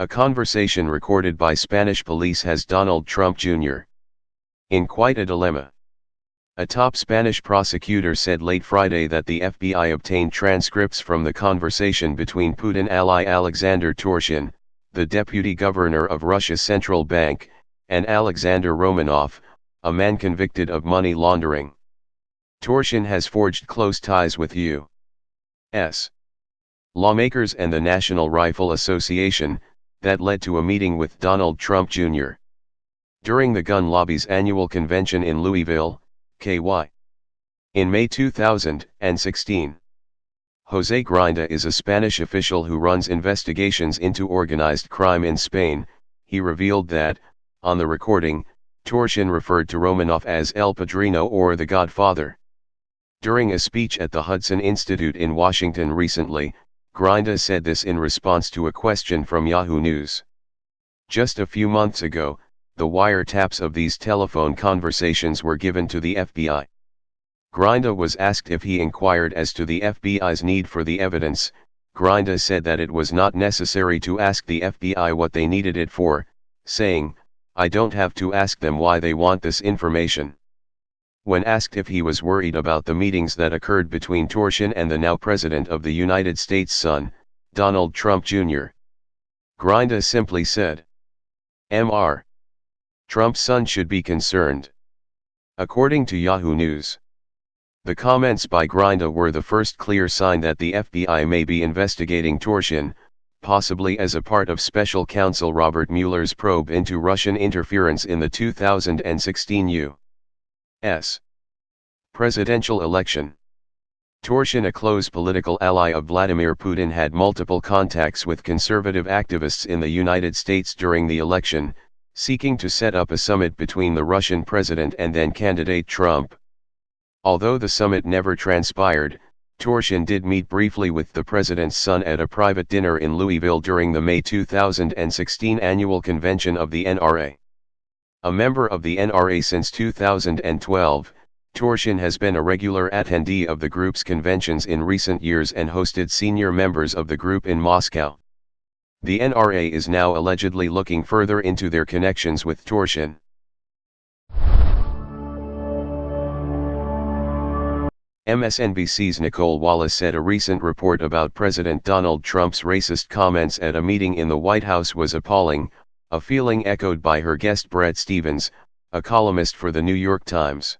A conversation recorded by Spanish police has Donald Trump Jr. in quite a dilemma. A top Spanish prosecutor said late Friday that the FBI obtained transcripts from the conversation between Putin ally Alexander Torshin, the deputy governor of Russia's central bank, and Alexander Romanov, a man convicted of money laundering. Torshin has forged close ties with U.S. lawmakers and the National Rifle Association, that led to a meeting with Donald Trump Jr. during the gun lobby's annual convention in Louisville, KY. In May 2016. José Grinda is a Spanish official who runs investigations into organized crime in Spain. He revealed that, on the recording, Torshin referred to Romanov as El Padrino or the Godfather. During a speech at the Hudson Institute in Washington recently, Grinda said this in response to a question from Yahoo News. Just a few months ago, the wiretaps of these telephone conversations were given to the FBI. Grinda was asked if he inquired as to the FBI's need for the evidence. Grinda said that it was not necessary to ask the FBI what they needed it for, saying, "I don't have to ask them why they want this information." When asked if he was worried about the meetings that occurred between Torshin and the now President of the United States' son, Donald Trump Jr., Grinda simply said, "Mr. Trump's son should be concerned." According to Yahoo News. The comments by Grinda were the first clear sign that the FBI may be investigating Torshin, possibly as a part of Special Counsel Robert Mueller's probe into Russian interference in the 2016 U.S. presidential election. Torshin, a close political ally of Vladimir Putin, had multiple contacts with conservative activists in the United States during the election, seeking to set up a summit between the Russian president and then candidate Trump. Although the summit never transpired, Torshin did meet briefly with the president's son at a private dinner in Louisville during the May 2016 annual convention of the NRA. A member of the NRA since 2012, Torshin has been a regular attendee of the group's conventions in recent years and hosted senior members of the group in Moscow. The NRA is now allegedly looking further into their connections with Torshin. MSNBC's Nicole Wallace said a recent report about President Donald Trump's racist comments at a meeting in the White House was appalling, a feeling echoed by her guest Bret Stephens, a columnist for the New York Times.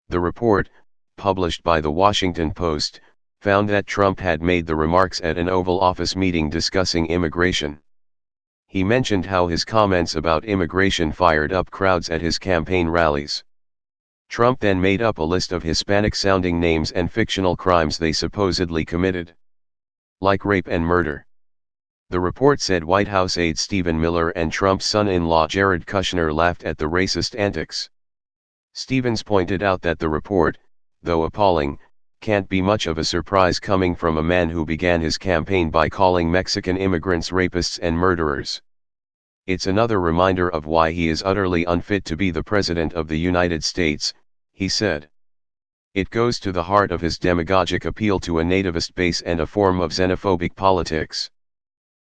The report, published by The Washington Post, found that Trump had made the remarks at an Oval Office meeting discussing immigration. He mentioned how his comments about immigration fired up crowds at his campaign rallies. Trump then made up a list of Hispanic-sounding names and fictional crimes they supposedly committed, like rape and murder. The report said White House aide Stephen Miller and Trump's son-in-law Jared Kushner laughed at the racist antics. Stephens pointed out that the report, though appalling, can't be much of a surprise coming from a man who began his campaign by calling Mexican immigrants rapists and murderers. It's another reminder of why he is utterly unfit to be the President of the United States, he said. It goes to the heart of his demagogic appeal to a nativist base and a form of xenophobic politics.